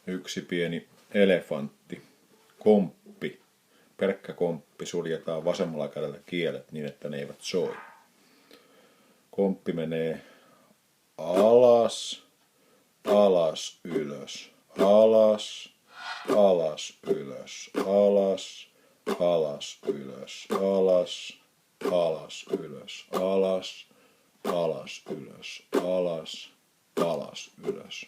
Yksi pieni elefantti, komppi, pelkkä komppi, suljetaan vasemmalla kädellä kielet niin, että ne eivät soi. Komppi menee alas, alas, ylös, alas, alas, ylös, alas, alas, ylös, alas, alas, ylös, alas, alas, ylös, alas, alas, ylös.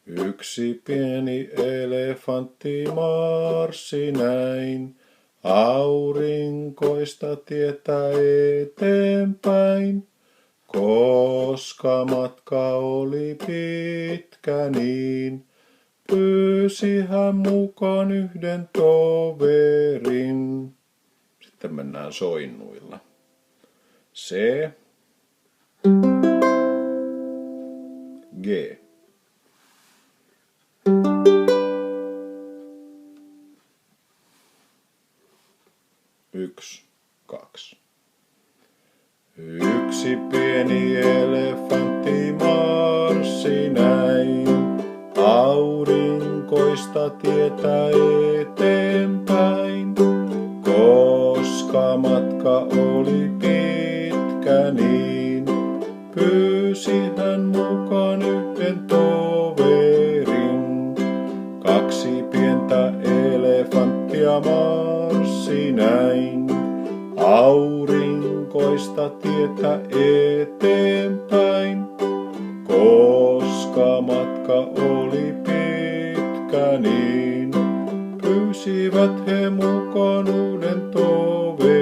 Yksi pieni elefantti marssi näin, aurinkoista tietä eteenpäin. Koska matka oli pitkä niin, pyysi hän mukaan yhden toverin. Sitten mennään soinnuilla. C, G. 1, 2. Yksi pieni elefantti marssi näin, aurinkoista tietä eteenpäin. Koska matka oli pitkä niin, pyysi hän mukaan yhden toverin. Kaksi pientä elefanttia marssi näin, aurinkoista tietä eteenpäin. Koska matka oli pitkä niin, pyysivät he mukaan uuden toverin.